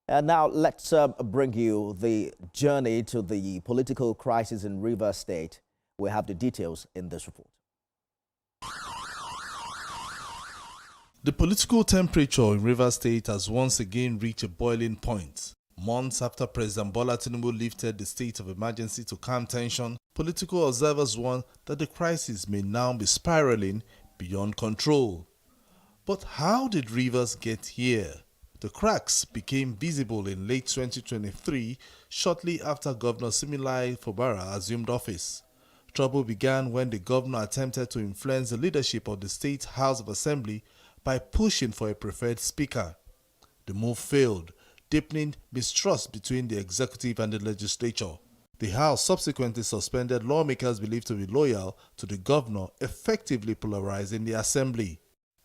Now let's bring you the journey to the political crisis in Rivers State. We have the details in this report. The political temperature in Rivers State has once again reached a boiling point. Months after President Bola Tinubu lifted the state of emergency to calm tension, political observers warn that the crisis may now be spiraling beyond control. But how did Rivers get here? The cracks became visible in late 2023, shortly after Governor Siminalayi Fubara assumed office. Trouble began when the governor attempted to influence the leadership of the State House of Assembly by pushing for a preferred speaker. The move failed, deepening mistrust between the executive and the legislature. The House subsequently suspended lawmakers believed to be loyal to the governor, effectively polarizing the Assembly.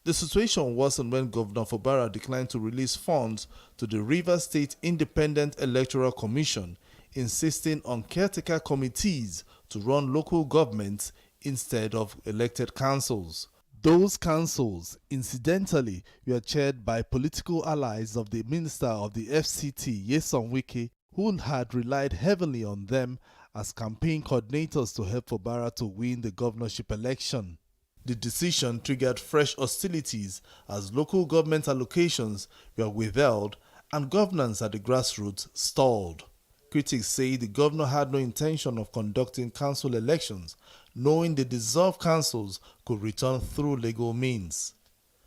The situation worsened when Governor Fubara declined to release funds to the Rivers State Independent Electoral Commission, insisting on caretaker committees to run local governments instead of elected councils. Those councils, incidentally, were chaired by political allies of the Minister of the FCT, Nyesom Wike, who had relied heavily on them as campaign coordinators to help Fubara to win the governorship election. The decision triggered fresh hostilities as local government allocations were withheld and governance at the grassroots stalled. Critics say the governor had no intention of conducting council elections, knowing the dissolved councils could return through legal means.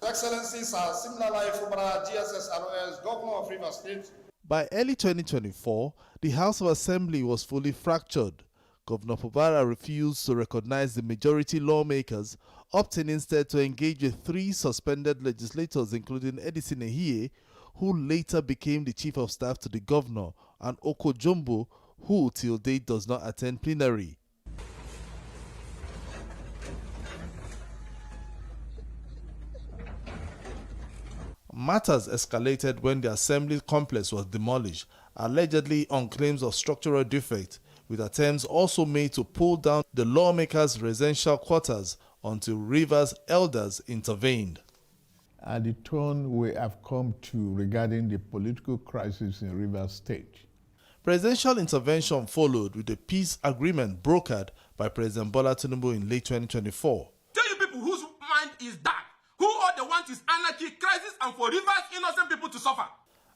Excellencies are Siminalayi Fubara, GSS Governor of Rivers State. By early 2024, the House of Assembly was fully fractured. Governor Fubara refused to recognize the majority lawmakers, opting instead to engage with 3 suspended legislators, including Edison Ehie, who later became the chief of staff to the governor, and Oko Jumbo, who till date does not attend plenary. Matters escalated when the assembly complex was demolished, allegedly on claims of structural defect, with attempts also made to pull down the lawmakers' residential quarters until Rivers elders intervened. At the tone we have come to regarding the political crisis in Rivers State. Presidential intervention followed with a peace agreement brokered by President Bola Tinubu in late 2024. Tell you people whose mind is dark, who all they want is anarchy, crisis, and for Rivers innocent people to suffer.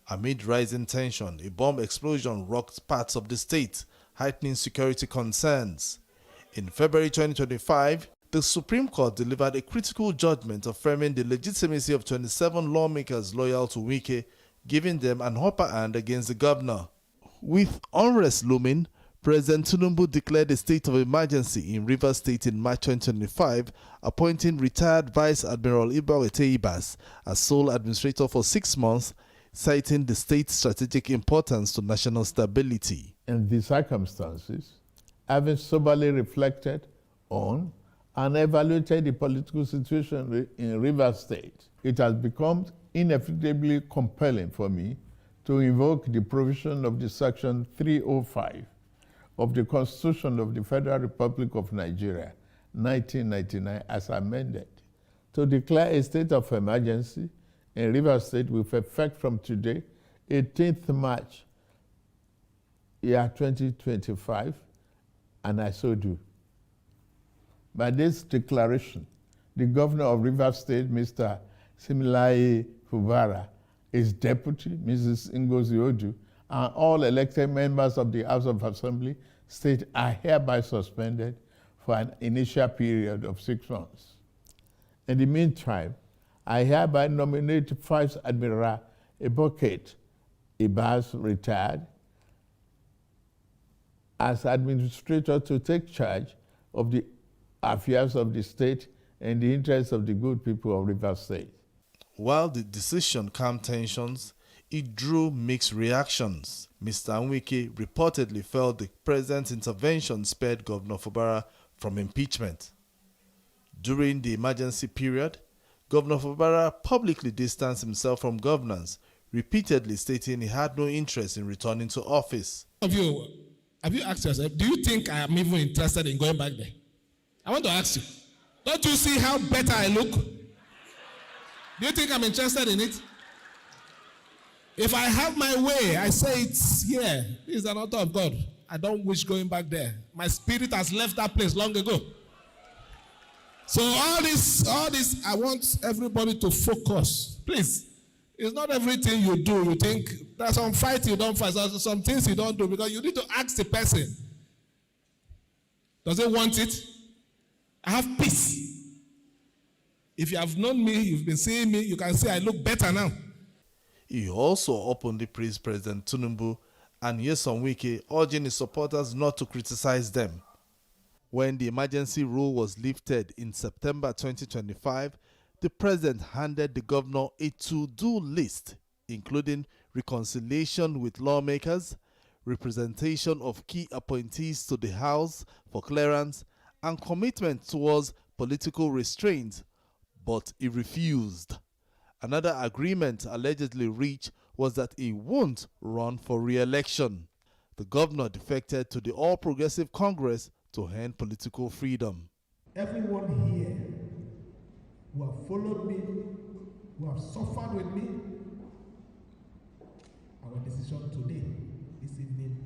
Amid rising tension, a bomb explosion rocked parts of the state, heightening security concerns. In February 2025, the Supreme Court delivered a critical judgment affirming the legitimacy of 27 lawmakers loyal to Wike, giving them an upper hand against the governor. With unrest looming, President Tinubu declared a state of emergency in Rivers State in March 2025, appointing retired Vice Admiral Ibawete Ibas as sole administrator for 6 months, citing the state's strategic importance to national stability. In these circumstances, having soberly reflected on and evaluated the political situation in Rivers State, it has become inevitably compelling for me to invoke the provision of the Section 305 of the Constitution of the Federal Republic of Nigeria, 1999, as amended, to declare a state of emergency in Rivers State with effect from today, 18th March, year 2025, and I so do. By this declaration, the governor of Rivers State, Mr. Siminalayi Fubara, his deputy, Mrs. Ngozi Odu, and all elected members of the House of Assembly State are hereby suspended for an initial period of 6 months. In the meantime, I hereby nominate Vice Admiral Ibawete Ibas, retired, as administrator to take charge of the affairs of the state in the interests of the good people of Rivers State. While the decision calmed tensions, it drew mixed reactions. Mr. Nwike reportedly felt the president's intervention spared Governor Fubara from impeachment. During the emergency period, Governor Fubara publicly distanced himself from governance, repeatedly stating he had no interest in returning to office. Have you asked yourself, do you think I am even interested in going back there? I want to ask you, don't you see how better I look? Do you think I'm interested in it? If I have my way, I say it's here. This is an altar of God. I don't wish going back there. My spirit has left that place long ago. So all this, I want everybody to focus. Please. It's not everything you do. You think there's some fight you don't fight, there's some things you don't do, because you need to ask the person, does he want it? I have peace. If you have known me, you've been seeing me, you can say I look better now. He also openly praised President Tinubu and Nyesom Wike, urging his supporters not to criticize them. When the emergency rule was lifted in September 2025, the president handed the governor a to-do list, including reconciliation with lawmakers, representation of key appointees to the House for clearance, and commitment towards political restraint, but he refused. Another agreement allegedly reached was that he won't run for re-election. The governor defected to the All Progressive Congress to end political freedom. Everyone here who have followed me, who have suffered with me, our decision today, this evening,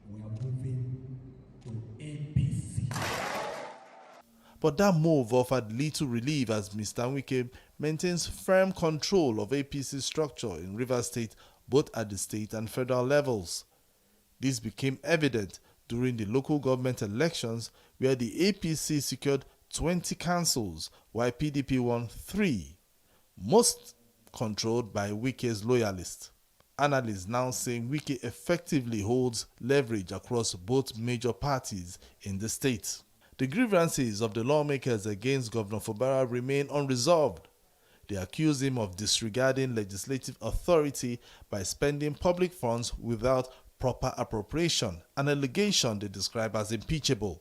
we are moving to APC. But that move offered little relief as Mr. Wike maintains firm control of APC structure in Rivers State, both at the state and federal levels. This became evident during the local government elections, where the APC secured 20 councils, while PDP won 3, most controlled by Wike's loyalists. Analysts now saying Wike effectively holds leverage across both major parties in the state. The grievances of the lawmakers against Governor Fubara remain unresolved. They accuse him of disregarding legislative authority by spending public funds without proper appropriation, an allegation they describe as impeachable.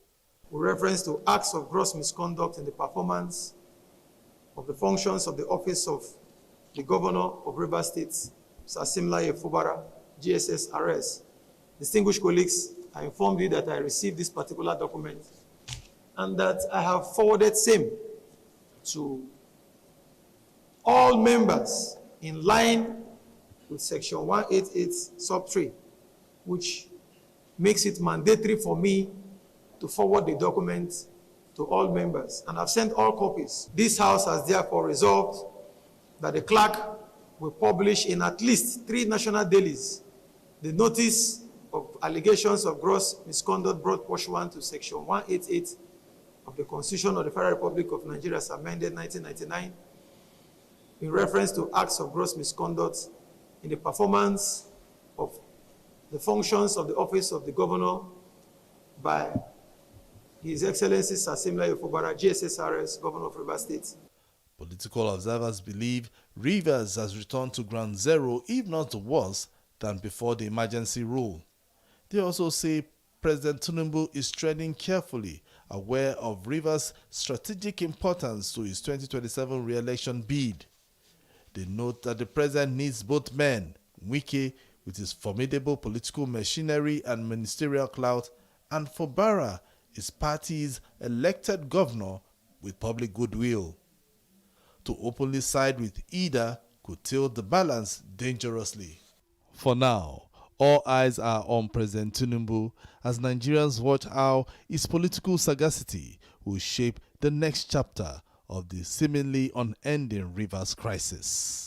With reference to acts of gross misconduct in the performance of the functions of the office of the Governor of Rivers State, Sir Simlaye Fubara, GSS-RS. Distinguished colleagues, I informed you that I received this particular document and that I have forwarded same to all members in line with Section 188, Sub 3, which makes it mandatory for me to forward the document to all members. And I've sent all copies. This House has therefore resolved that the clerk will publish in at least 3 national dailies the notice of allegations of gross misconduct brought pursuant to Section 188 of the Constitution of the Federal Republic of Nigeria as amended 1999 in reference to acts of gross misconduct in the performance of the functions of the office of the Governor by His Excellency Sir Simlaye Fubara, GSS-RS, Governor of Rivers State. Political observers believe Rivers has returned to ground zero, if not worse, than before the emergency rule. They also say President Tinubu is treading carefully, aware of Rivers' strategic importance to his 2027 re-election bid. They note that the president needs both men, Wike with his formidable political machinery and ministerial clout, and Fubara, his party's elected governor with public goodwill. To openly side with either could tilt the balance dangerously. For now, all eyes are on President Tinubu as Nigerians watch how his political sagacity will shape the next chapter of the seemingly unending Rivers crisis.